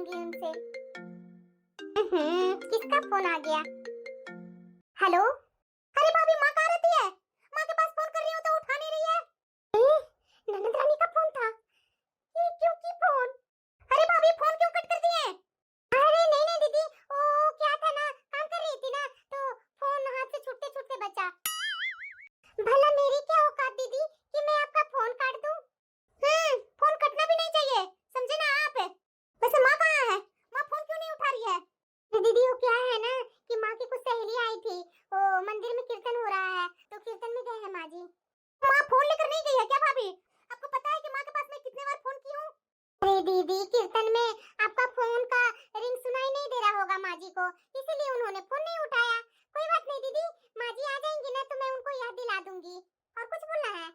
लूंगी उनसे। किसका फोन आ गया? हेलो। अरे भाभी, माँ कहाँ रहती है? माँ के पास फोन कर रही हूँ तो उठा नहीं रही है। ननद रानी का फोन था। ये क्यों की फोन? अरे भाभी, फोन क्यों कट कर दिए? अरे नहीं नहीं दीदी, ओ क्या था ना, काम कर रही थी ना, तो फोन हाथ से छूटते छूटते बचा। भला मेरी क्या औकात दीदी कि मैं आपका फोन काट दूं? फोन कटना भी नहीं चाहिए, समझे ना आप? वैसे माँ कहाँ है? माँ फोन क्यों नहीं उठा रही है? दीदी वो क्या है ना कि माँ की कुछ सहेली आई थी, वो मंदिर में कीर्तन हो रहा है तो कीर्तन में गए हैं माँ जी। माँ फोन लेकर नहीं गई है क्या भाभी? आपको पता है कि माँ के पास मैं कितने बार फोन की हूँ? अरे दीदी, कीर्तन में आपका फोन का रिंग सुनाई नहीं दे रहा होगा माँ जी को, इसीलिए उन्होंने फोन नहीं उठाया। कोई बात नहीं दीदी, माँ जी आ जाएंगी ना तो मैं उनको याद दिला दूंगी। और कुछ बोलना है?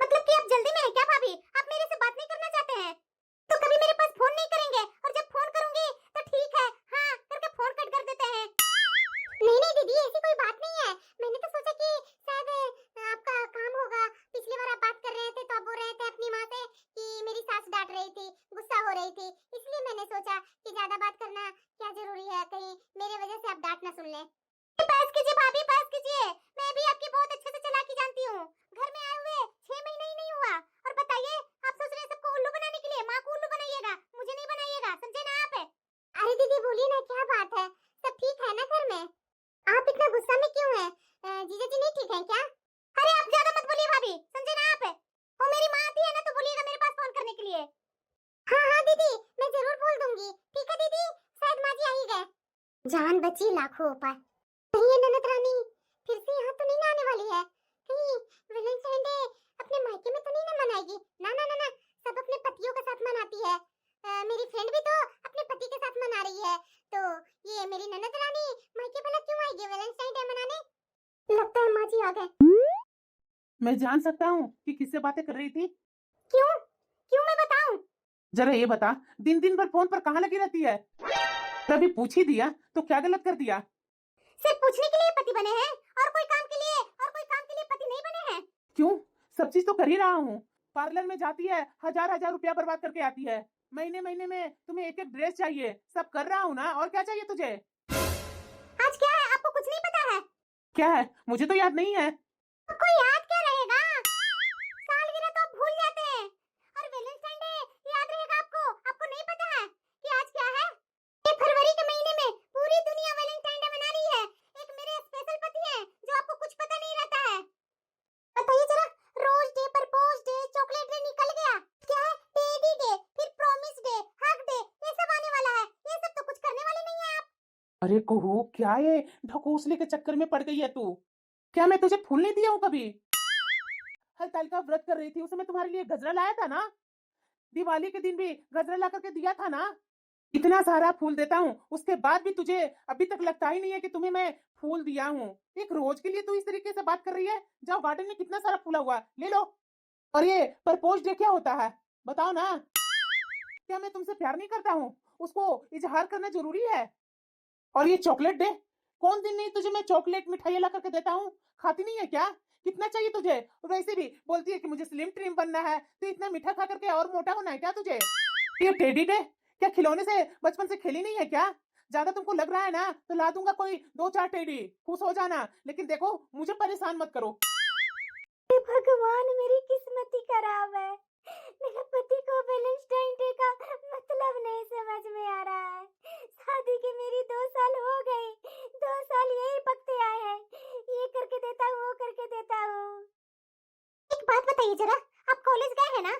मतलब कि आप जल्दी में है क्या भाभी? आप मेरे से बात नहीं करना चाहते हैं? तो कभी मेरे पास फोन नहीं करेंगे और जब फोन करूंगी तो ठीक है हाँ करके फोन कट कर देते हैं। नहीं नहीं दीदी, ऐसी कोई बात नहीं है। मैंने तो सोचा कि शायद आपका काम होगा। पिछली बार आप बात कर रहे थे तो आप बोल रहे थे अपनी माँ से कि मेरी सास डांट रही थी, गुस्सा हो रही थी, इसलिए मैंने सोचा कि ज्यादा बात करना क्या जरूरी है, कहीं मेरे वजह से आप डांट ना सुन लें। पास कीजिए भाभी, पास कीजिए। मैं भी आपकी बहुत अच्छे से चालाकी जानती हूँ। घर में आए हुए 6 महीने ही नहीं हुआ और बताइए आप सोच रहे हैं सबको उल्लू बनाने के लिए? माँ को उल्लू बनाइएगा, मुझे नहीं बनाइएगा, समझे ना आप? अरे दीदी बोलिए ना, क्या बात है? सब ठीक है ना घर में? आप इतना गुस्सा में क्यों हैं? जीजा जी नहीं ठीक हैं क्या? अरे आप ज्यादा मत बोलिए भाभी, समझे ना आप? वो मेरी माँ आती है ना तो बोलिएगा मेरे पास फोन करने के लिए। हाँ हाँ दीदी, मैं जरूर बोल दूंगी। ठीक है दीदी, शायद माँ जी आ ही गए। जान बची लाखों उपाय। कहीं ये ननद रानी फिर से यहाँ तो नहीं ना आने वाली है? कहीं वैलेंटाइन डे अपने मायके में तो नहीं ना मनाएगी? ना ना ना ना, सब अपने पतियों के साथ मनाती है। मेरी फ्रेंड भी तो अपने पति के साथ मना रही है, तो ये मेरी ननद रानी मायके भला क्यों आएगी वैलेंटाइन डे मनाने? लगता है माँ जी आ गए। मैं जान सकता हूँ कि किससे बातें कर रही थी? क्यों? क्यों मैं बताऊं? जरा ये बता, दिन दिन भर फोन पर कहाँ लगी रहती है? कभी पूछ ही दिया तो क्या गलत कर दिया? सिर्फ पूछने के लिए पति बने हैं और कोई काम के लिए पति नहीं बने हैं। क्यों? सब चीज तो कर ही रहा हूँ। पार्लर में जाती है, हजार हजार रुपया बर्बाद करके आती है। महीने महीने में तुम्हें एक एक ड्रेस चाहिए, सब कर रहा हूँ ना, और क्या चाहिए तुझे? आज क्या है आपको कुछ नहीं पता है? क्या है? मुझे तो याद नहीं है। आपको याद क्या रहेगा? सालगिरह तो आप भूल जाते हैं और वैलेंटाइन डे याद रहेगा आपको? आपको नहीं पता है कि आज क्या है? ये फरवरी के महीने में पूरी दुनिया वैलेंटाइन डे मना रही है। एक मेरे स्पेशल पति हैं जो आपको कुछ पता नहीं रहता है। बताइए जरा, rose day, propose day, chocolate day निकल गया, क्या है टेडी डे, फिर प्रॉमिस डे, हग डे, ये सब आने वाला है। ये सब तो कुछ करने वाले नहीं है आप। अरे कुहू, क्या ये ढकोसले के चक्कर में पड़ गई है तू? क्या मैं तुझे फूल नहीं दिया हूँ कभी? हरतालिका व्रत कर रही थी, उस समय तुम्हारे लिए गजरा लाया था ना? दिवाली के दिन भी गजरा ला करके दिया था ना? इतना सारा फूल देता हूँ, उसके बाद भी तुझे अभी तक लगता ही नहीं है कि तुम्हें मैं फूल दिया हूँ। एक रोज के लिए तू इस तरीके से बात कर रही है? जाओ, गार्डन में कितना सारा फूला हुआ है, ले लो। और ये प्रपोज डे क्या होता है, बताओ ना? क्या मैं तुमसे प्यार नहीं करता हूँ, उसको इजहार करना जरूरी है? और ये चॉकलेट डे, कौन दिन नहीं तुझे मैं चॉकलेट मिठाई ला करके देता हूँ? खाती नहीं है क्या? कितना चाहिए तुझे? और वैसे भी बोलती है कि मुझे स्लिम ट्रिम बनना है, तो इतना मीठा खा करके और मोटा होना है क्या तुझे? ये टेडी डे, क्या खिलौने से बचपन से खेली नहीं है क्या? ज्यादा तुमको लग रहा है ना तो ला दूंगा कोई दो चार टेडी, खुश हो जाना, लेकिन देखो मुझे परेशान मत करो। भगवान, मेरी किस्मत ही खराब है। मेरे पति को वैलेंटाइन डे का मतलब नहीं समझ में आ रहा है। शादी के मेरी 2 साल हो गई, 2 साल यही पकते आए हैं, ये करके देता हूँ, वो करके देता हूँ। एक बात बताइए जरा, आप कॉलेज गए हैं ना?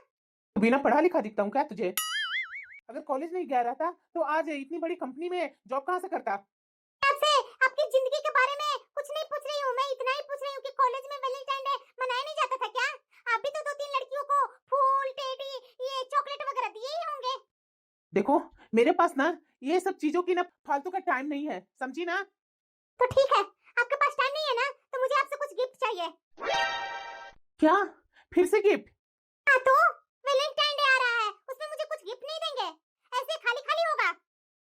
बिना पढ़ा लिखा दिखता हूँ क्या तुझे? अगर कॉलेज नहीं गया रहता तो आज इतनी बड़ी कंपनी में जॉब कहाँ से करता? आपसे आपकी जिंदगी के बारे में कुछ नहीं पूछ रही हूँ, मैं इतना ही पूछ रही हूँ कि कॉलेज में वैलेंटाइन डे मनाया नहीं जाता था क्या? आप भी तो 2-3 लड़कियों को फूल, टेडी, ये चॉकलेट वगैरह दिए ही होंगे। देखो, मेरे पास ना ये सब चीजों की ना फालतू का टाइम नहीं है, समझी ना? तो ठीक है, आपके पास टाइम नहीं है ना तो मुझे आपसे कुछ गिफ्ट चाहिए। क्या? फिर से गिफ्ट? हाँ तो वैलेंटाइन डे आ रहा है, उसमें मुझे कुछ गिफ्ट नहीं देंगे? ऐसे खाली खाली होगा?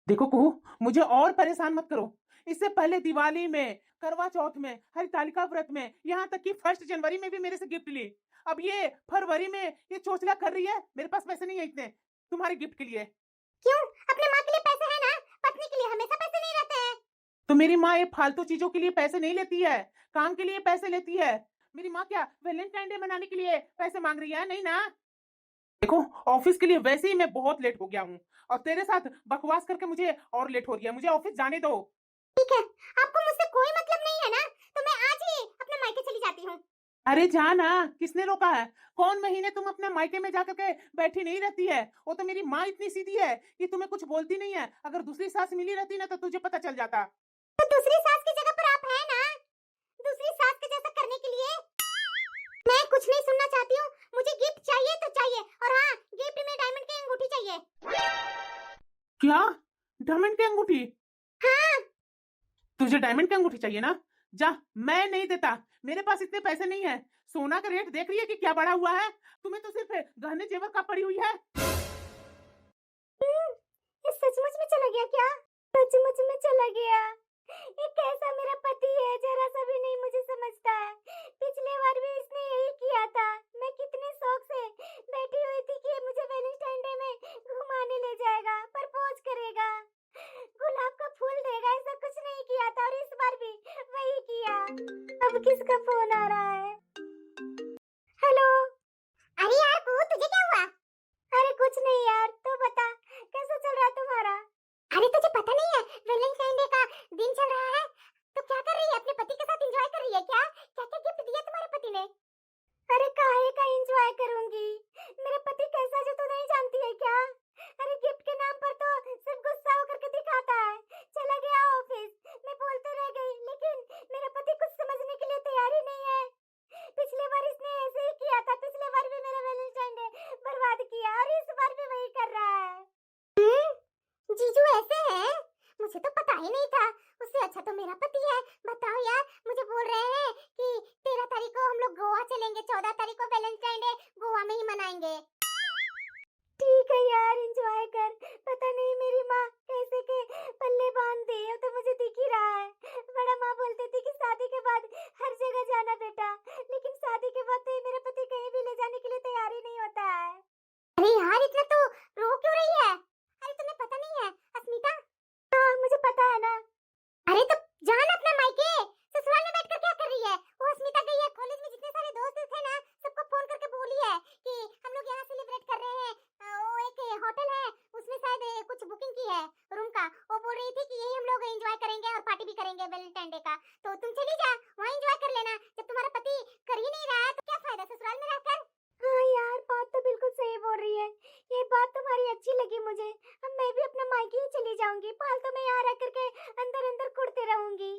देखो कुहू, मुझे और परेशान मत करो। इससे पहले दिवाली में, करवा चौथ में, हरितालिका व्रत में, यहाँ तक कि 1 जनवरी में भी मेरे से गिफ्ट ली। अब ये फरवरी में ये चोचला कर रही है, मेरे पास पैसे नहीं है इतने तुम्हारे गिफ्ट के लिए। क्यों? अपने माँ के लिए तो मेरी माँ ये फालतू चीजों के लिए पैसे नहीं लेती है, काम के लिए पैसे लेती है। मेरी माँ क्या वैलेंटाइन डे मनाने के लिए पैसे मांग रही है? नहीं ना। देखो, ऑफिस के लिए वैसे ही मैं बहुत लेट हो गया हूँ, और तेरे साथ बकवास करके मुझे और लेट हो रही है। मुझे ऑफिस जाने दो। ठीक है, आपको मुझसे कोई मतलब नहीं है ना, तो मैं आज ही अपने मायके चली जाती हूँ। अरे जा ना, किसने रोका है? कौन महीने तुम अपने मायके में जाकर के बैठी नहीं रहती है? वो तो मेरी माँ इतनी सीधी है कि तुम्हें कुछ बोलती नहीं है। अगर दूसरी सास मिली रहती ना तो तुझे पता चल जाता। तो दूसरी सास की जगह पर आप हैं ना, दूसरी सास के जैसा करने के लिए। मैं कुछ नहीं सुनना चाहती हूँ, मुझे गिफ्ट चाहिए तो चाहिए, और हाँ, गिफ्ट में डायमंड की अंगूठी चाहिए। क्या? डायमंड की अंगूठी? हाँ। तुझे डायमंड की अंगूठी चाहिए ना? जा, मैं नहीं देता, मेरे पास इतने पैसे नहीं है। सोना का रेट देख रही है कि क्या बढ़ा हुआ है? तुम्हें तो सिर्फ गहने जेवर का पड़ी हुई है। ये सचमुच में चला गया क्या? सचमुच में चला गया। ये कैसा मेरा पति है, जरा सा भी नहीं मुझे समझता है। पिछले बार भी इसने यही किया था। मैं कितने शौक से बैठी हुई थी कि ये मुझे वैलेंटाइन डे में घुमाने ले जाएगा, प्रपोज करेगा, गुलाब का फूल देगा, ऐसा कुछ नहीं किया था, और इस बार भी वही किया। अब किसका फोन आ रहा है? हेलो। अरे यार बू, तुझे क्या हुआ? अरे कुछ नहीं यार, तू बता कैसा चल रहा है तुम्हारा? अरे तुझे पता नहीं है वैलेंटाइन डे का दिन चल रहा है, तो क्या कर रही है? अपने पति के साथ एंजॉय कर रही है क्या? क्या क्या गिफ्ट दिया तुम्हारे पति ने? अरे काहे का एंजॉय करूंगी, मेरे पति कैसा है जो तू नहीं जानती है क्या? अरे गिफ्ट के नाम पर तो सिर्फ गुस्सा होकर के दिखाता है। चला गया ऑफिस, मैं बोलते रह गई, लेकिन मेरा पति कुछ समझने के लिए तैयार ही नहीं है। पिछले बार इसने ऐसे ही किया था, पिछले बार भी मेरा वैलेंटाइन डे बर्बाद किया, और इस बार भी वही कर रहा है। जीजू ऐसे हैं? मुझे तो पता ही नहीं था। उससे अच्छा तो मेरा पति है। बताओ यार, मुझे बोल रहे हैं कि 13 तारीख को हम लोग गोवा चलेंगे, 14 तारीख को वैलेंटाइन डे गोवा में ही मनाएंगे। ठीक है यार, एंजॉय कर। पता नहीं मेरी माँ कैसे के पल्ले बांध दी है, तो मुझे दिख ही रहा है। बड़ा माँ बोलती थी कि शादी के बाद हर जगह जाना बेटा, लेकिन शादी के बाद तो मेरा पति कहीं भी ले जाने के लिए तैयार ही नहीं होता है। अरे यार, इतना तो रो क्यों रही है? अरे तुम्हें पता नहीं है अस्मिता? हाँ मुझे पता है ना। अरे तो जान अपना मायके, ससुराल में बैठकर क्या कर रही है? वो अस्मिता गई है कॉलेज में, जितने सारे दोस्त थे ना सबको फोन करके बोली है कि हम लोग यहाँ सेलिब्रेट कर रहे हैं। वो एक होटल है, उसमें शायद कुछ बुकिंग की है रूम का। वो बोल रही थी कि यही हम लोग एंजॉय करेंगे और पार्टी भी करेंगे वैलेंटाइन डे का। तो तुम चली जा, वहाँ एंजॉय कर लेना। जब तुम्हारा पति कर ही नहीं रहा है तो क्या फायदा ससुराल में रहकर? हाँ यार, बात तो बिल्कुल सही बोल रही है। ये बात तुम्हारी अच्छी लगी मुझे। अब मैं भी अपना मायके ही चली जाऊंगी, फालतू में यहाँ रह करके अंदर अंदर कुड़ते रहूंगी।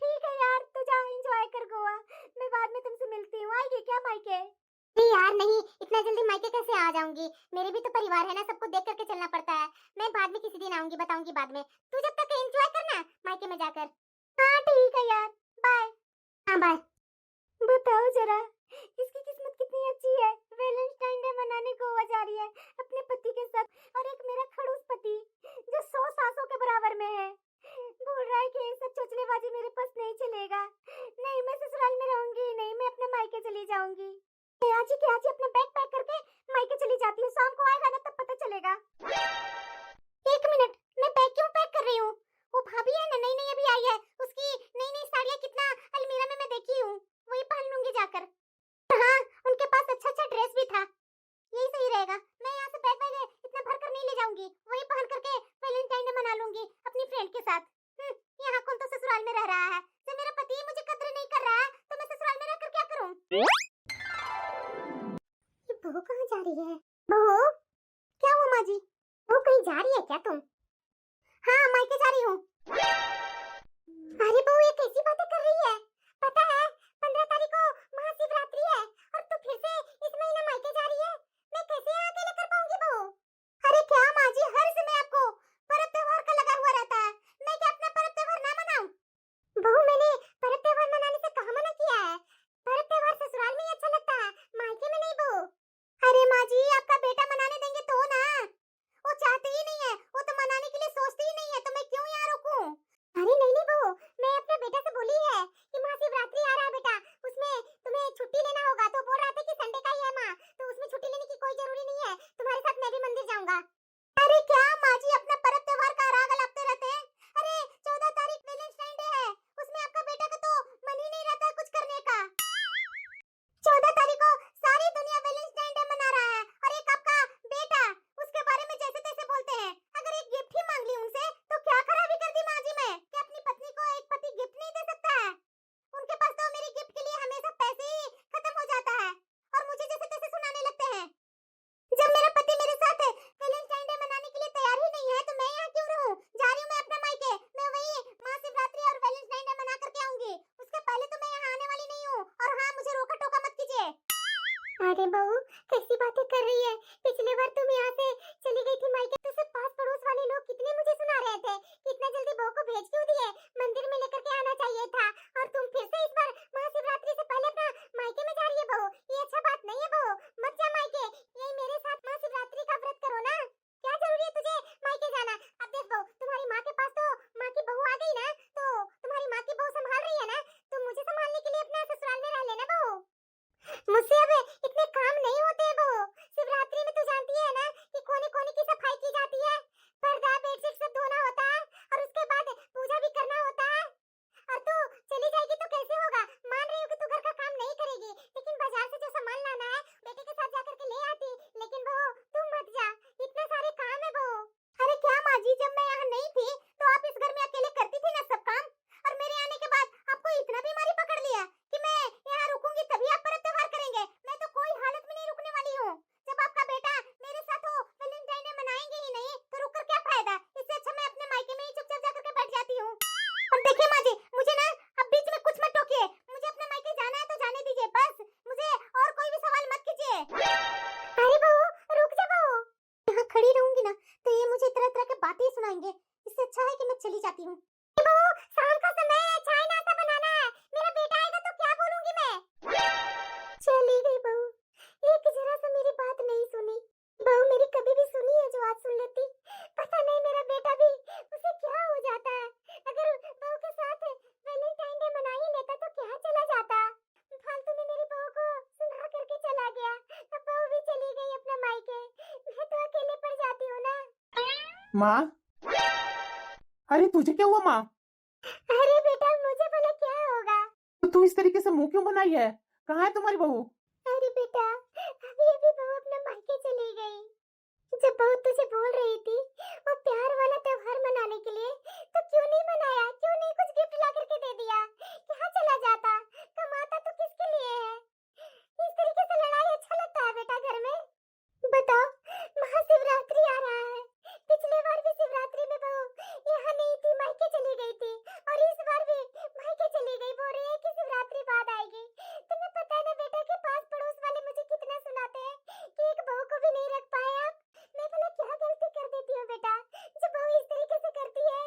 ठीक है यार, तू जा एंजॉय कर गोवा। मैं बाद में तुमसे मिलती हूँ। आएगी क्या मायके? नहीं यार नहीं, इतना जल्दी मायके कैसे आ जाऊंगी? मेरे भी तो परिवार है ना, सबको देख करके चलना पड़ता है। मैं बाद में किसी दिन आऊंगी, बताऊंगी बाद में। तू जब तक एंजॉय करना मायके में जाकर। हाँ ठीक है यार, बाय। हाँ बाय। बताओ जरा, इसकी किस्मत कितनी अच्छी है, वैलेंटाइन डे मनाने गोवा जा रही है अपने पति के साथ, और एक मेरा खड़ूस पति जो 100 सासों के बराबर में है बोल रहा है कि ये सब चोचलेबाजी मेरे पास नहीं चलेगा। नहीं, मैं ससुराल में रहूंगी ही नहीं, मैं अपने मायके चली जाऊंगी। मैं आज ही के आज ही अपना बैग पैक करके मायके चली जाती हूँ। शाम को आएगा ना तब पता चलेगा। एक मिनट, मैं बैग क्यों पैक कर रही हूँ? वो भाभी है ना, नई नई अभी आई है, उसकी नई नई साड़ियाँ कितना अलमीरा में मैं देखी हूँ, वही पहन लूंगी जाकर। हाँ, उनके पास अच्छा अच्छा ड्रेस भी था, यही सही रहेगा। मैं यहाँ से बैग बैग इतना भर कर नहीं ले जाऊंगी, वही पहन करके वैलेंटाइन डे मना लूंगी अपनी फ्रेंड के साथ। यहाँ कौन तो ससुराल में रह रहा है? जब मेरा पति मुझे कद्र नहीं कर रहा है तो मैं ससुराल में रहकर क्या करूँ? ये बहू कहाँ जा रही है? बहू, क्या हुआ माँ जी? बहू कहीं जा रही है क्या तुम? हाँ, मायके जा रही हूँ। अरे बहू, ये कैसी बातें कर रही है? पता है 15 तारीख को महाशिवरात्रि है, और तू फिर से इस महीने मायके जा रही है? मैं कैसे यहाँ अकेले कर पाऊंगी बहू? अरे क्या माँ जी, हर समय आपको पर्व त्योहार का लगा हुआ रहता है। मैं क्या अपना पर्व त्योहार ना मनाऊं? बहू, मैंने पर्व त्योहार मनाने से कहाँ मना किया है? पर्व त्योहार ससुराल में ही अच्छा लगता है, मायके में नहीं बहू। अरे माँ जी, आपका बेटा मनाने देंगे तो ना। वो चाहते ही नहीं है, वो तो मनाने के लिए सोचते ही नहीं है, तो मैं क्यों यहाँ रोकूं? अरे बहू कैसी बातें कर रही है। पिछली बार तुम यहाँ से चली गई थी मायके तो सब पास पड़ोस वाले लोग कितने मुझे सुना रहे थे कि इतना जल्दी बहू को भेज क्यों दिए, मंदिर में लेकर के आना चाहिए था। और तुम फिर से इस बार महाशिवरात्रि से पहले अपना मायके में जा रही है बहू, ये अच्छा बात नहीं है बहू, मत जा मायके। यही मेरे साथ महाशिवरात्रि का व्रत करो ना, क्या जरूरी है तुझे मायके जाना। अब देख बहू तुम्हारी माँ के पास तो माँ की बहू आ गई ना, तो तुम्हारी माँ की बहू संभाल रही है ना, तुम मुझे संभालने के लिए अपना ससुराल में रह लेना बहू। मुझसे अब इतने काम नहीं होते हैं बहू। शिवरात्रि में तो जानती है ना कि कोने कोने की सफाई की जाती है, पर्दा बेडशीट सब धोना होता है और उसके बाद पूजा भी करना होता है। और तू चली जाएगी तो कैसे होगा, मान रही हूँ कि तू घर का काम नहीं करेगी, लेकिन बाजार से जो सामान लाना है बेटे के साथ जाकर के ले आती। लेकिन बहू तुम मत जा, इतने सारे काम है बहू। अरे क्या माँ जी, जब मैं यहाँ नहीं थी तो आप इस घर में अकेले करती थी ना सब काम, और मेरे आने के बाद आपको इतना बीमारी पकड़ लिया कि मैं यहाँ रुकूंगी तभी आप पर्व त्योहार करेंगे। मैं तो कोई हालत में नहीं रुकने वाली हूँ। जब आपका बेटा मेरे साथ हो वैलेंटाइन डे मनाएंगे ही नहीं तो रुक कर क्या फायदा, इससे अच्छा मैं अपने मायके में ही चुपचाप जाकर के बैठ जाती हूँ। और देखिए माँ जी, मुझे ना अब बीच में कुछ मत टोकिए, मुझे अपने मायके जाना है तो जाने दीजिए बस, मुझे और कोई भी सवाल मत कीजिए। अरे बहू रुक जा बहू, यहाँ खड़ी रहूंगी ना तो ये मुझे तरह तरह के बातें सुनाएंगे, इससे अच्छा है कि मैं चली जाती हूँ। बहू शाम का समय है, चाय नाश्ता बनाना है, मेरा बेटा आएगा तो क्या बोलूंगी मैं। चली गई बहू, एक जरा सा मेरी बात नहीं सुनी। बहू मेरी कभी भी सुनी है जो आज सुन लेती, पता नहीं मेरा बेटा भी उसे क्या हो जाता है। अगर बहू के साथ वैलेंटाइन डे मना ही लेता तो क्या चला जाता, फालतू में मेरी बहू को सुना करके चला गया। अब बहू भी चली गई अपने मायके, मैं तो अकेले पड़ जाती हूँ ना। माँ, अरे तुझे क्या हुआ माँ? अरे बेटा मुझे भला क्या होगा। तो तू इस तरीके से मुंह क्यों बनाई है? कहाँ है तुम्हारी बहू? अरे बेटा अभी अभी बहू अपने मायके चली गई। जब बहू तुझे बोल रही थी वो प्यार वाला त्योहार मनाने के लिए, तो क्यों नहीं मनाया, क्यों नहीं कुछ गिफ्ट ला करके दे दिया, क्या चला जाता, कमाता तो किसके लिए है। इस तरीके से लड़ाई अच्छा लगता है बेटा घर में? बताओ महाशिवरात्रि आ रहा है, पिछले बार भी शिवरात्रि में बहू यहाँ नहीं थी, मायके चली गई थी, और इस बार भी मायके चली गई, बोल रही है कि शिवरात्रि बाद आएगी। तुम्हें पता है ना बेटा कि पास पड़ोस वाले मुझे कितना सुनाते हैं कि एक बहू को भी नहीं रख पाए आप। मैं भला क्या गलती कर देती हूँ बेटा जो बहू इस तरीके से करती है।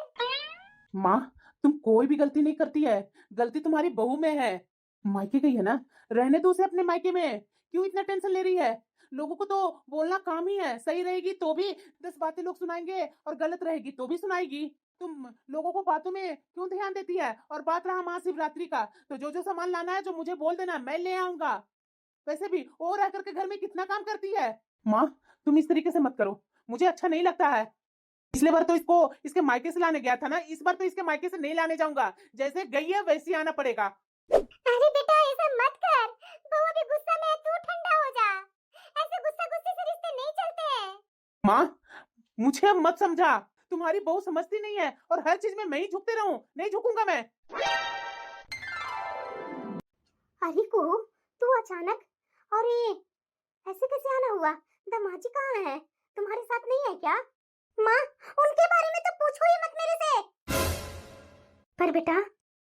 माँ, तुम कोई भी गलती नहीं करती है, गलती तुम्हारी बहू में है। मायके गई है ना, रहने दो उसे अपने मायके में, क्यों इतना टेंशन ले रही है? लोगों को तो बोलना काम ही है, सही रहेगी तो भी 10 बातें लोग सुनाएंगे और गलत रहेगी तो भी सुनाएगी। तुम लोगों को बातों में क्यों ध्यान देती है? और बात रहा महाशिवरात्रि का, तो जो जो सामान लाना है जो मुझे बोल देना, मैं ले आऊंगा। वैसे भी वो रह करके घर में कितना काम करती है। माँ, तुम इस तरीके से मत करो, मुझे अच्छा नहीं लगता है। पिछले बार तो इसको इसके मायके से लाने गया था ना, इस बार तो इसके मायके से नहीं लाने जाऊंगा, जैसे गई है वैसे ही आना पड़ेगा। अरे बेटा ऐसा मत कर, बहू अभी गुस्सा में है, तू ठंडा हो जा, ऐसे गुस्सा गुस्से से रिश्ते नहीं चलते हैं। माँ, मुझे अब मत समझा, तुम्हारी बहू समझती नहीं है और हर चीज में मैं ही झुकते रहूं, नहीं झुकूंगा मैं। अरे को तू अचानक, और ये ऐसे कैसे आना हुआ, दामाजी कहाँ है, तुम्हारे साथ नहीं है क्या? माँ उनके बारे में तो पूछो ही मत मेरे से। पर बेटा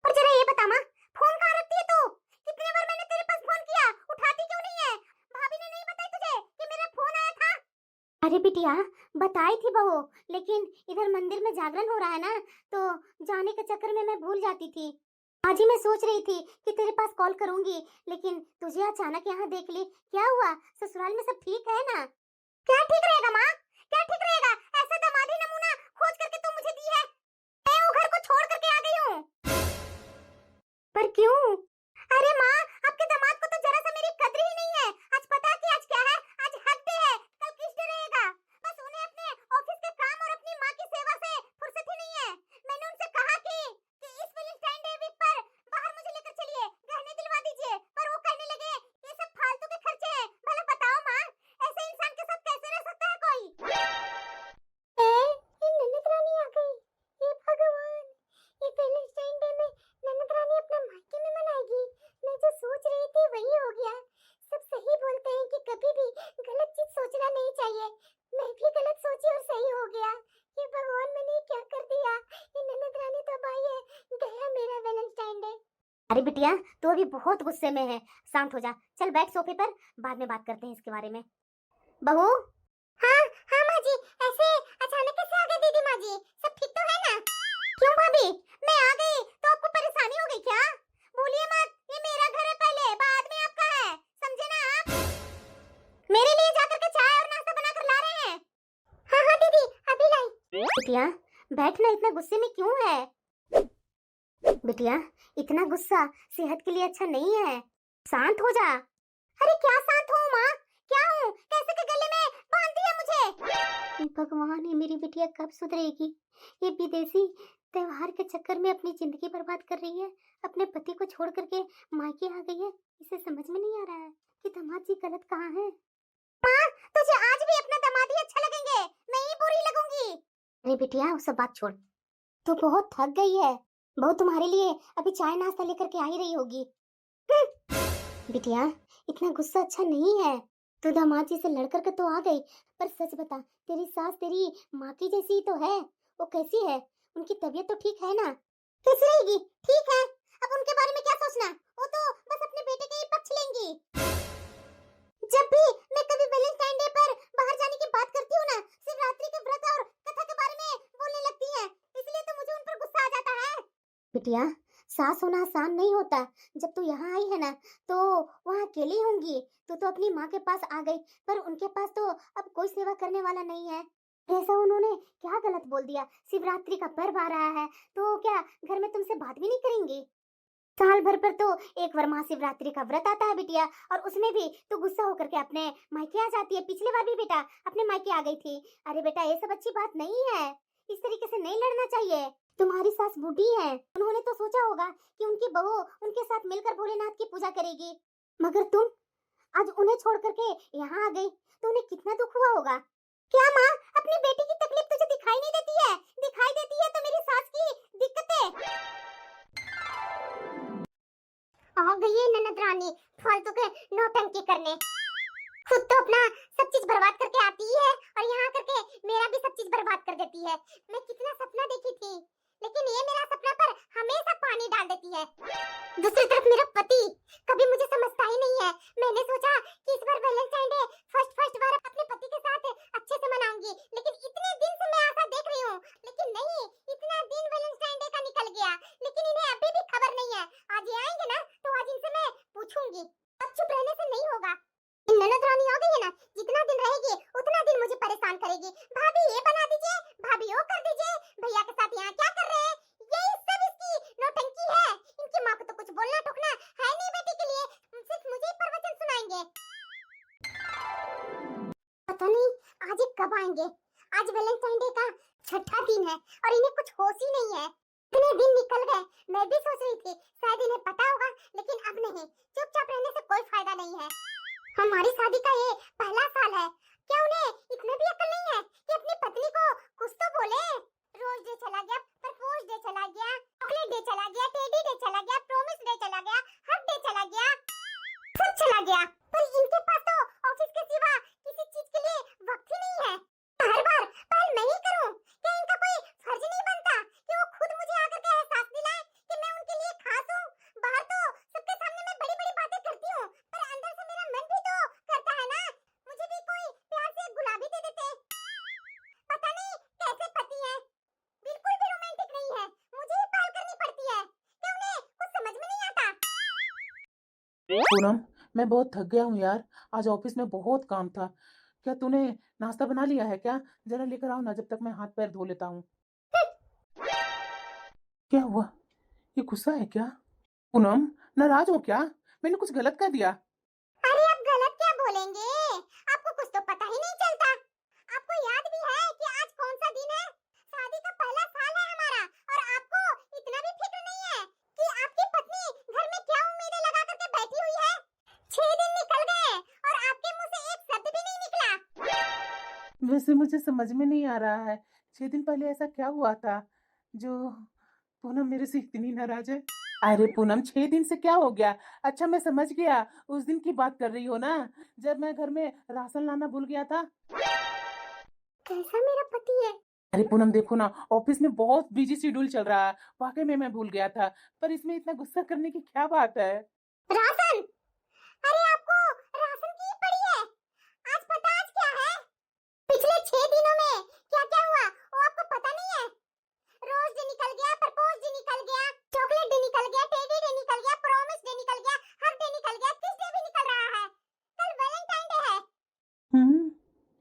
और जरा ये बता माँ, फोन कहाँ रखती है तू? कितने बार मैंने तेरे पास फोन किया, उठाती क्यों नहीं है? भाभी ने नहीं बताई तुझे कि मेरा फोन आया था? अरे बिटिया बताई थी बहू, लेकिन इधर मंदिर में जागरण हो रहा है ना, तो जाने के चक्कर में मैं भूल जाती थी। आज ही मैं सोच रही थी कि तेरे पास कॉल करूंगी, लेकिन तुझे अचानक यहाँ देख ली। क्या हुआ, ससुराल में सब ठीक है ना? क्या ठीक रहेगा माँ, क्या ठीक रहेगा, ऐसा दामादी नमूना खोज करके तू मुझे दी है, मैं वो घर को छोड़ करके आ गई हूँ। पर क्यों? अरे माँ आपके दामाद को तो जरा सा मेरी कद्र ही नहीं है। आज पता कि आज क्या है, आज हक डे है, कल किस डे रहेगा। बस उन्हें अपने ऑफिस के काम और अपनी माँ की सेवा से फुर्सत ही नहीं है। मैंने उनसे कहा कि इस वैलेंटाइन डे वीक पर बाहर मुझे लेकर चलिए, गहने दिलवा दीजिए, पर वो कहने लगे ये सब फालतू के खर्चे हैं। भला बताओ माँ, ऐसे इंसान के साथ कैसे रह सकता है कोई? अरे बिटिया, तू अभी बहुत गुस्से में है, शांत हो जा। चल बैठ सोफे पर, बाद में बात करते हैं इसके बारे में। बहू। हाँ हाँ माँ जी, ऐसे अचानक कैसे आ गए दीदी माँ जी? सब ठीक तो है ना? क्यों भाभी, मैं आ गई तो आपको परेशानी हो गई क्या? बोलिए मत, ये मेरा घर है, पहले बाद में आपका है, समझे ना आप? मेरे लिए जाकर के चाय और नाश्ता बनाकर ला रहे हैं? हाँ हाँ दीदी, अभी लाई। बिटिया बैठ ना, इतना गुस्से में क्यों है? बिटिया इतना गुस्सा सेहत के लिए अच्छा नहीं है, शांत हो जा। अरे क्या शांत हो माँ, क्या हूँ? कैसे के गले में बांध दिया मुझे? हे भगवान, ये मेरी बिटिया कब सुधरेगी? ये विदेशी त्योहार के चक्कर में अपनी जिंदगी बर्बाद कर रही है, अपने पति को छोड़ करके मायके आ गई है। इसे समझ में नहीं आ रहा है कि दामाद जी गलत कहाँ है। माँ, तुझे आज भी अपना दामाद ही अच्छा लगेंगे, मैं ही बुरी लगूंगी। अरे बिटिया वो सब बात छोड़, तू बहुत थक गई है। बहू तुम्हारे लिए अभी चाय नाश्ता लेकर के आ ही रही होगी। बिटिया इतना गुस्सा अच्छा नहीं है। तू दामाद जी से लड़ करके तो आ गई, पर सच बता, तेरी सास तेरी माँ की जैसी ही तो है। वो कैसी है? उनकी तबीयत तो ठीक है ना? कैसी रहेगी? ठीक है, अब उनके बारे में क्या सोचना, वो तो बस अपने बेटे के ही पक्ष लेंगी। जब भी मैं कभी वैलेंटाइन डे पर बाहर जाने की बात करती हूँ ना, शिवरात्रि के व्रत और कथा के बारे में बोलने लगती है, इसलिए तो मुझे उन पर गुस्सा आ जाता है। बिटिया सास होना आसान नहीं होता। जब तू यहाँ आई है ना, तो वहाँ अकेली होंगी। तू तो अपनी माँ के पास आ गई, पर उनके पास तो अब कोई सेवा करने वाला नहीं है। ऐसा उन्होंने क्या गलत बोल दिया? शिवरात्रि का पर्व आ रहा है, तो क्या घर में तुमसे बात भी नहीं करेंगी? साल भर पर तो एक बार महाशिवरात्रि का व्रत आता है बिटिया, और उसमें भी तू गुस्सा होकर के अपने मायके आ जाती है। पिछले बार भी बेटा अपने मायके आ गई थी। अरे बेटा ये सब अच्छी बात नहीं है, इस तरीके से नहीं लड़ना चाहिए। तुम्हारी सास बूढ़ी है, उन्होंने तो सोचा होगा कि उनकी बहू उनके साथ मिलकर भोलेनाथ की पूजा करेगी, मगर तुम आज उन्हें छोड़ करके यहाँ आ गई, तो उन्हें कितना दुख हुआ होगा। क्या माँ, अपनी बेटी की तकलीफ तुझे दिखाई नहीं देती है? दिखाई देती है तो मेरी सास की दिक्कतें। आ गई है ननद रानी फालतू के नौटंकी करने। खुद तो अपना सब चीज बर्बाद करके आती है, और यहाँ करके मेरा भी सब चीज बर्बाद कर देती है। मैं कितना सपना देखी थी, लेकिन ये मेरा सपना पर हमेशा पानी डाल देती है। दूसरी तरफ मेरा पति कभी मुझे समझता ही नहीं है। मैंने सोचा कि इस बार वैलेंटाइन डे फर्स्ट बार अपने पति के साथ अच्छे से मनाऊंगी, लेकिन इतने दिन से मैं आशा देख रही हूँ, लेकिन नहीं, इतना दिन वैलेंटाइन डे का निकल गया, लेकिन इन्हें अभी भी खबर नहीं है। आज ये आएंगे ना, तो आज इनसे मैं पूछूंगी। अब चुप रहने से नहीं होगा। ननद रानी आ गई है ना, जितना दिन रहेगी उतना दिन मुझे परेशान करेगी। भाभी ये बना दीजिए, भाभी वो कर दीजिए, भैया के साथ यहाँ क्या कर रहे हैं? ये सब इसकी नौटंकी है। इनकी माँ को तो कुछ बोलना टोकना है नहीं बेटी के लिए, सिर्फ मुझे ही प्रवचन सुनाएंगे। पता नहीं आज ये कब आएंगे। आज वैलेंटाइन डे का छठा दिन है और इन्हें कुछ होश ही नहीं है। इतने दिन निकल गए, मैं भी सोच रही थी शायद इन्हें पता होगा, लेकिन अब नहीं। चुपचाप रहने से कोई फायदा नहीं है। हमारी शादी का ये पहला साल है, क्या उन्हें इतना भी अकल नहीं है कि अपनी पत्नी को कुछ तो बोले? रोज डे चला गया, प्रपोज डे चला गया, चॉकलेट डे चला गया, टेडी डे चला गया, प्रॉमिस डे चला गया, हग डे चला गया, सब चला गया, पर इनके पास तो ऑफिस के सिवा किसी चीज के लिए वक्त ही नहीं है। हर बार पहल मैं ही करूं, क्या इनका कोई फर्ज नहीं बनता कि वो खुद मुझे आकर के एहसास दिलाएं कि मैं उनके लिए खास हूं? बाहर तो सबके सामने मैं बड़ी-बड़ी बातें करती हूं, पर अंदर से मेरा मन भी तो करता है ना, मुझे भी कोई प्यार से गुलाबी दे देते। पता नहीं कैसे पति हैं, बिल्कुल भी रोमांटिक नहीं है, मुझे ही पहल करनी पड़ती है। क्या उन्हें कुछ समझ में नहीं आता? पूनम, मैं बहुत थक गया हूँ यार, आज ऑफिस में बहुत काम था। क्या तूने नाश्ता बना लिया है क्या? जरा लेकर आओ ना, जब तक मैं हाथ पैर धो लेता हूँ। क्या हुआ? ये गुस्सा है क्या? पूनम नाराज हो क्या? मैंने कुछ गलत कर दिया? अरे आप गलत क्या बोलेंगे? आपको कुछ तो पता ही नहीं चलता। आपको याद भी है कि आज कौन सा दिन है? शादी का पहला साल है हमारा, और आपको इतना भी फिक्र नहीं है कि आपकी पत्नी घर में क्या उम्मीदें लगा करके बैठी हुई है। 6 दिन निकल गए और आपके मुंह से एक शब्द भी नहीं निकला। वैसे मुझे समझ में नहीं आ रहा है, 6 दिन पहले ऐसा क्या हुआ था जो पूनम मेरे से इतनी नाराज है? अरे पूनम, 6 दिन से क्या हो गया? अच्छा मैं समझ गया, उस दिन की बात कर रही हो ना, जब मैं घर में राशन लाना भूल गया था। कैसा मेरा पति है, अरे पूनम देखो ना, ऑफिस में बहुत बिजी शेड्यूल चल रहा है। वाकई में मैं भूल गया था, पर इसमें इतना गुस्सा करने की क्या बात है। राशन, अरे आपको राशन की पड़ी है। आज पता आज क्या है? पिछले 6 दिनों में क्या क्या हुआ वो आपको पता नहीं है? रोज डे निकल गया, प्रपोज डे निकल गया, चॉकलेट डे निकल गया, टेडी डे निकल गया, प्रॉमिस डे निकल गया, हग डे निकल गया, किस डे भी निकल रहा है। कल वैलेंटाइन डे है।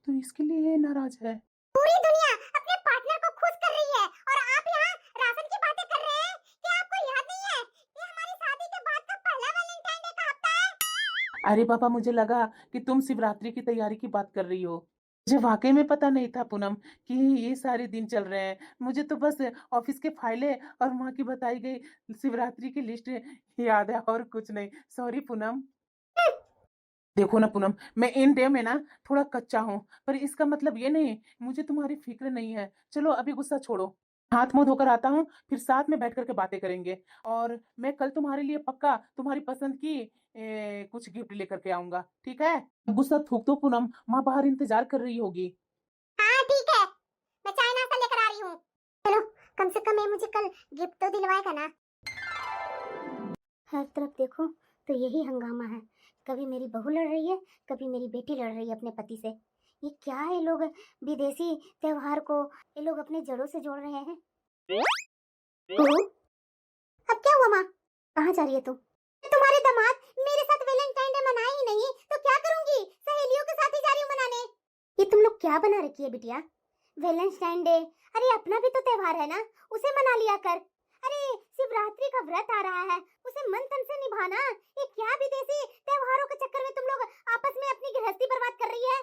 तो इसके लिए ये नाराज है। पूरी दुनिया अपने पार्टनर को खुश कर रही है और आप यहाँ राशन की बातें कर रहे हैं। क्या आपको याद नहीं है ये हमारी शादी के बाद का पहला वैलेंटाइन डे का हफ्ता है? अरे पापा, मुझे लगा कि तुम शिवरात्रि की तैयारी की बात कर रही हो। मुझे वाकई में पता नहीं था पूनम कि ये सारे दिन चल रहे हैं। मुझे तो बस ऑफिस के फाइलें और माँ की बताई गई शिवरात्रि की लिस्ट याद है, और कुछ नहीं। सॉरी पूनम। देखो ना पूनम, मैं इन डे में ना थोड़ा कच्चा हूँ, पर इसका मतलब ये नहीं मुझे तुम्हारी फिक्र नहीं है। चलो अभी गुस्सा छोड़ो, हाथ मुंह धोकर आता हूँ, फिर साथ में बैठ करके बातें करेंगे। और मैं कल तुम्हारे लिए पक्का तुम्हारी पसंद की कुछ गिफ्ट लेकर के आऊंगा, ठीक है? गुस्सा थूक दो पूनम, माँ बाहर इंतजार कर रही होगी। हाँ ठीक है, मैं चाय नाश्ता लेकर आ रही हूँ। चलो, कम से कम ये मुझे कल गिफ्ट तो दिलवाएगा ना। हर तरफ देखो तो यही हंगामा है। कभी मेरी बहू लड़ रही है, कभी मेरी बेटी लड़ रही है अपने पति से। ये क्या है, ये लोग विदेशी त्योहार को ये लोग अपने जड़ों से जोड़ रहे हैं। बहू, अब क्या हुआ माँ? कहाँ जा रही है तू? तुम्हारे दामाद मेरे साथ वैलेंटाइन डे मनाए ही नहीं तो क्या करूंगी? सहेलियों के साथ ही जा रही हूँ मनाने। ये तुम लोग क्या बना रखी है बिटिया? वैलेंटाइन डे, अरे अपना भी तो त्योहार है ना, उसे मना लिया कर। अरे शिवरात्रि का व्रत आ रहा है, उसे मन तन से निभाना। ये क्या विदेशी त्योहारों के चक्कर में तुम लोग आपस में अपनी गृहस्थी बर्बाद कर रही है?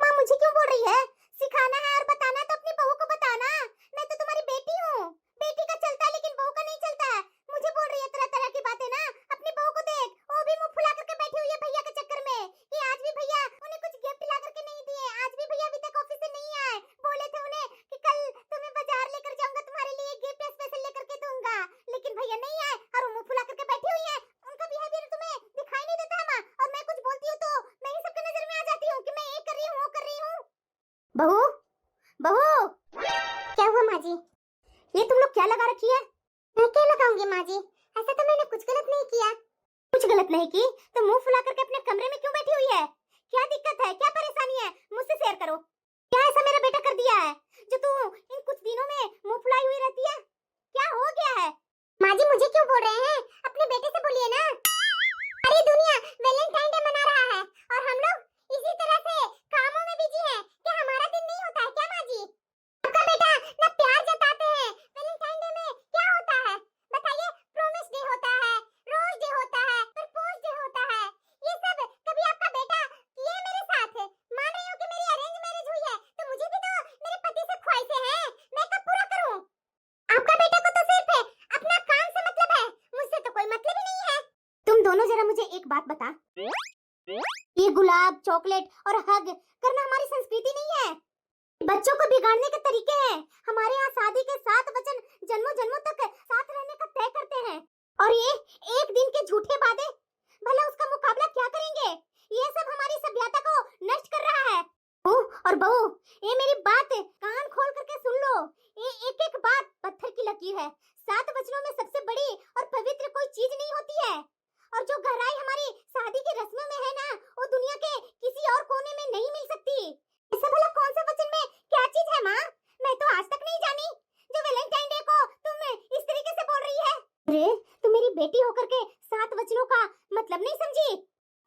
माँ मुझे क्यों बोल रही है? सिखाना है और बताना तो अपनी बहू को बताना। मैं तो तुम्हारी बेटी हूँ। बेटी का चलता है लेकिन बहू का नहीं चलता है। मुझे बोल रही है तरह तरह की बातें ना। अपनी बहू को देख, वो भी मुंह फुला करके बैठी हुई है भैया के चक्कर में कि आज भी भैया उन्हें कुछ गिफ्ट ला करके नहीं दिए, आज भी भैया अभी तक ऑफिस से नहीं आए। बोले थे उन्हें कि कल तुम्हें बाजार लेकर जाऊंगा, तुम्हारे लिए गिफ्ट स्पेशल लेकर के दूंगा, लेकिन भैया नहीं आए और वो मुंह फुला करके बैठी हुई है। उनका बिहेवियर तुम्हें दिखाई नहीं देता है माँ? और मैं कुछ बोलती हूँ तो मैं ही सबके नजर में आ जाती हूँ कि मैं ये कर रही हूँ वो कर रही हूँ। बहू, बहू, क्या हुआ माँ जी? ये तुम लोग क्या लगा रखी है? मैं क्या लगाऊंगी माँ जी? ऐसा तो मैंने कुछ गलत नहीं किया। कुछ गलत नहीं की तो मुंह फुला करके अपने कमरे में क्यों बैठी हुई है? क्या दिक्कत है, क्या परेशानी है? मुझसे शेयर करो। क्या ऐसा मेरा बेटा कर दिया है जो तू इन कुछ दिनों में मुंह फुलाई हुई रहती है? क्या हो गया है? माँ जी मुझे क्यों बोल रहे हैं? अपने बेटे से बोलिए ना। अरे दुनिया वैलेंटाइन डे मना रहा है और हम लोग इसी तरह से कामों में बिजी हैं। क्या हमारा दिन नहीं होता है क्या माँ जी? आपका बेटा ना प्यार जताते हैं। वैलेंटाइन डे में क्या होता है बताइए? प्रॉमिस डे होता है, रोज डे होता है, प्रपोज डे होता है। ये सब कभी आपका बेटा किए मेरे साथ? मान रही हो कि मेरी अरेंज मैरिज हुई है तो मुझे भी तो मेरे पति से ख्वाहिशें हैं। मैं कब पूरा करूं? आपका बेटा को तो सिर्फ अपना काम से मतलब है, मुझसे तो कोई मतलब ही नहीं है। तुम दोनों जरा मुझे एक बात बता, ये गुलाब, चॉकलेट और हग करना हमारी संस्कृति नहीं है। बच्चों को बिगाड़ने के तरीके हैं। हमारे यहाँ शादी के 7 वचन जन्मों जन्मों तक साथ रहने का तय करते हैं और ये एक दिन के झूठे वादे, भला उसका मुकाबला क्या करेंगे? ये सब हमारी सभ्यता को नष्ट कर रहा है। और बहू, ये मेरी बात कान खोल करके सुन लो। ये एक एक बात पत्थर की लकीर है। 7 वचनों में सबसे बड़ी और पवित्र कोई चीज नहीं होती है। और जो गहराई हमारी शादी की रस्मों में है ना, वो दुनिया के किसी और कोने में नहीं मिल सकती। ऐसा भला कौन से वचन में क्या चीज है माँ? मैं तो आज तक नहीं जानी जो वैलेंटाइन डे को तुम इस तरीके से बोल रही है। अरे तुम मेरी बेटी होकर के 7 वचनों का मतलब नहीं समझी?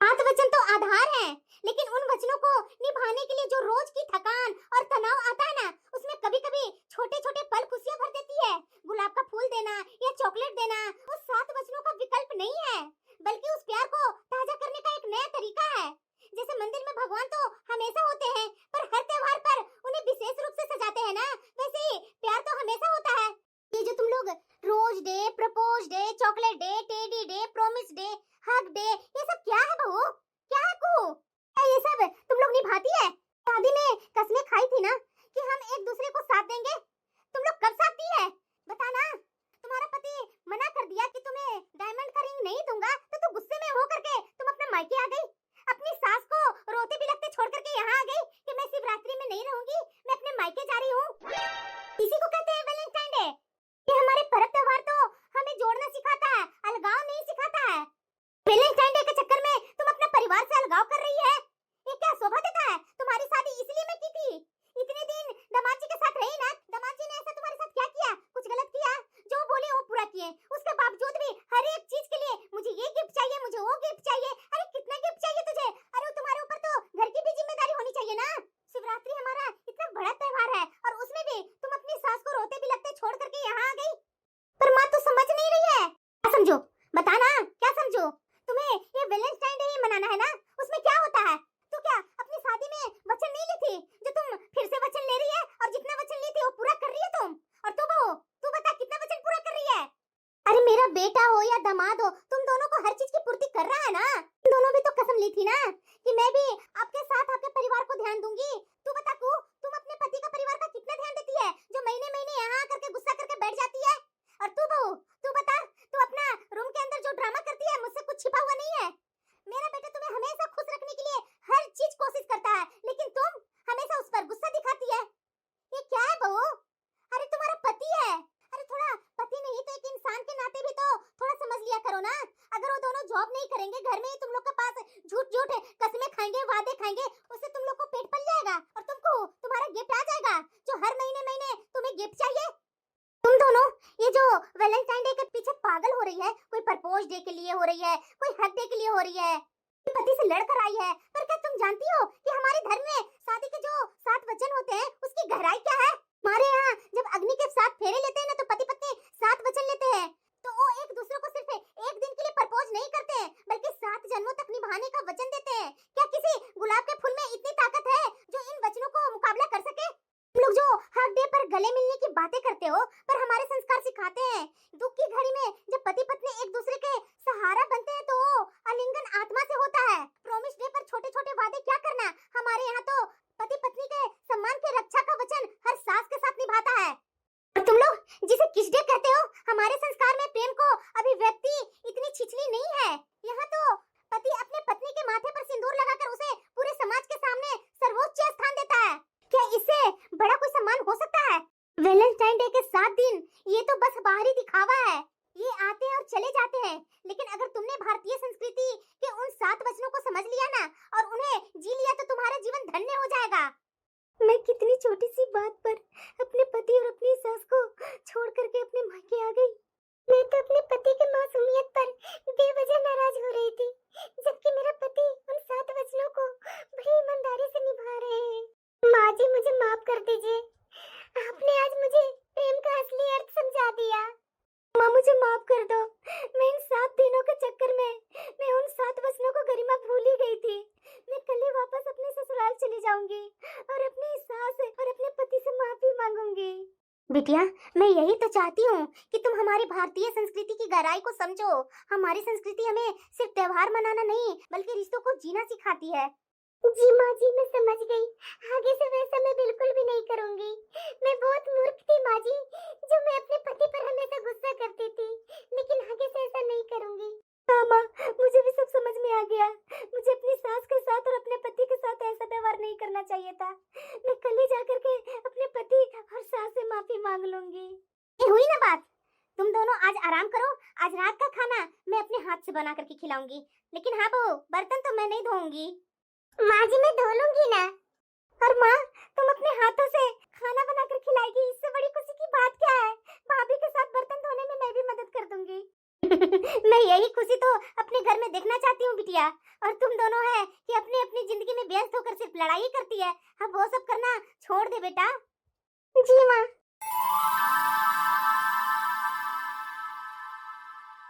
7 वचन तो आधार हैं, लेकिन उन वचनों को निभाने के लिए जो रोज की थकान और तनाव आता है ना, उसमें कभी कभी छोटे छोटे पल खुशियां भर देती है। गुलाब का फूल देना या चॉकलेट देना वो 7 वचनों का विकल्प नहीं है, बल्कि उस प्यार को ताजा करने का एक नया तरीका है। जैसे मंदिर में भगवान तो हमेशा होते हैं, पर हर त्योहार पर उन्हें विशेष रूप से सजाते हैं ना, वैसे ही प्यार तो हमेशा होता है। ये जो तुम लोग rose day, propose day, chocolate day, teddy day, promise day, hug day, ये सब क्या है बहू? क्या है कू? क्या ये सब तुम लोग निभाती है? शादी में कसमें खाई थी ना कि हम एक दूसरे को साथ देंगे, होते भी लगते छोड़ करके यहाँ आ गई। पर माँ तू समझ नहीं रही है। क्या समझो, बता ना क्या समझो। तुम्हें ये वैलेंटाइन डे मनाना है ना, उसमें क्या होता है? तू क्या अपनी शादी में वचन नहीं ली थी जो तुम फिर से वचन ले रही है? और जितना वचन ली थी वो पूरा कर रही है तुम? और तू बहू, तू बता कितना वचन पूरा कर रही है? अरे मेरा बेटा हो या दामाद हो, तुम दोनों को हर चीज की पूर्ति कर रहा है ना। तुम दोनों भी तो कसम ली थी ना कि मैं भी आपके साथ आपके परिवार को ध्यान दूंगी। तू बता कू, तुम अपने पति का परिवार का कितना ध्यान देती है जो महीने महीने यहाँ आकर के गुस्सा करके बैठ जाती है? और तू बहू, तू बता, तू अपना रूम के अंदर जो ड्रामा करती है मुझसे कुछ छिपा हुआ नहीं है। मेरा बेटा तुम्हें हमेशा खुश रखने के लिए हर चीज कोशिश करता है, लेकिन तुम हमेशा उस पर गुस्सा दिखाती है। ये क्या है बहू? अरे तुम्हारा पति है, अरे थोड़ा पति नहीं तो एक इंसान के नाते भी तो थोड़ा समझ लिया करो ना। अगर वो दोनों जॉब नहीं करेंगे, घर में ही तुम लोग के पास झूठ झूठ कस्में खाएंगे, वादे खाएंगे, उससे तुम लोग को पेट पल जाएगा और तुमको तुम्हारा गिफ्ट आ जाएगा जो हर महीने महीने तुम्हें गिफ्ट चाहिए। तुम दोनों ये जो वैलेंटाइन डे के पीछे पागल हो रही है, कोई प्रपोज डे के लिए हो रही है, कोई हक डे के लिए हो रही है, पति से लड़कर आई है। पर क्या तुम जानती हो कि हमारे धर्म में शादी के जो 7 वचन होते हैं उसकी गहराई क्या है? हमारे यहाँ जब अग्नि के 7 फेरे लेते हैं ना तो पति पत्नी 7 वचन लेते हैं। तो वो एक दूसरे को सिर्फ एक दिन के लिए प्रपोज नहीं करते हैं, बल्कि 7 जन्मों तक निभाने का वचन देते हैं। क्या किसी गुलाब के फूल में इतनी ताकत है जो इन वचनों को मुकाबला कर सके? तुम लोग जो हक डे पर गले मिलने की बातें करते हो, पर हमारे संस्कार सिखाते हैं दुख की घड़ी में जब पति पत्नी एक दूसरे के सहारा बनते हैं तो वो आलिंगन आत्मा से होता है। प्रॉमिस डे पर छोटे छोटे वादे क्या करना, हमारे यहाँ तो पति पत्नी के सम्मान के रक्षा का वचन हर सास के साथ निभाता है। और तुम लोग जिसे किस डे कहते हो, हमारे संस्कार में प्रेम को अभिव्यक्ति इतनी छिछली नहीं है। यहाँ तो पति अपने पत्नी के माथे पर सिंदूर लगाकर उसे पूरे समाज के सामने सर्वोच्च स्थान देता है। क्या इससे बड़ा कोई सम्मान हो सकता है? वैलेंटाइन डे के 7 दिन ये तो बस बाहरी दिखावा है। ये आते हैं और चले जाते हैं, लेकिन अगर तुमने भारतीय संस्कृति के उन 7 वचनों को समझ लिया ना और उन्हें जी लिया तो तुम्हारा जीवन धन्य हो जाएगा। मैं कितनी छोटी सी बात पर अपने पति और अपनी सास को छोड़ करके अपने मायके आ गई। मैं तो अपने पति की मासूमियत पर बेवजह नाराज हो रही थी, जबकि मेरा पति उन 7 वचनों को बड़ी ईमानदारी से निभा रहे हैं। माँ जी मुझे माफ कर दीजिए, आपने आज मुझे प्रेम का असली अर्थ समझा दिया। माँ मुझे माफ कर दो, मैं इन 7 दिनों के चक्कर में मैं उन 7 वचनों को गरिमा भूल ही गई थी। मैं कल ही वापस अपने ससुराल चली जाऊंगी और अपनी सास और अपने पति से माफी मांगूंगी। बिटिया, मैं यही तो चाहती हूँ कि तुम हमारी भारतीय संस्कृति की गहराई को समझो। हमारी संस्कृति हमें सिर्फ त्योहार मनाना नहीं बल्कि रिश्तों को जीना सिखाती है। जी माँ जी, मैं समझ गई। आगे से वैसा मैं बिल्कुल भी नहीं करूंगी। मैं बहुत मूर्ख थी माँ जी, जो मैं अपने पति पर हमेशा गुस्सा करती थी, लेकिन आगे से ऐसा नहीं करूंगी। हाँ माँ, मुझे भी सब समझ में आ गया। मुझे अपनी सास के साथ और अपने पति के साथ ऐसा व्यवहार नहीं करना चाहिए था। मैं कल ही जाकर के अपने पति और सास से माफी मांग लूंगी। ये हुई ना बात? तुम दोनों आज आराम करो, आज रात का खाना मैं अपने हाथ से बना करके खिलाऊंगी। लेकिन हाँ बहू, बर्तन तो मैं नहीं धोऊंगी। माँ जी मैं धो लूंगी ना। और माँ, तुम अपने हाथों से खाना बनाकर खिलाएगी, इससे बड़ी खुशी की बात क्या है? भाभी के साथ बर्तन धोने में मैं भी मदद कर दूंगी। मैं यही खुशी तो अपने घर में देखना चाहती हूँ बिटिया। और तुम दोनों है कि अपनी अपनी जिंदगी में व्यस्त होकर सिर्फ लड़ाई करती है। अब वो सब करना छोड़ दे बेटा। जी माँ।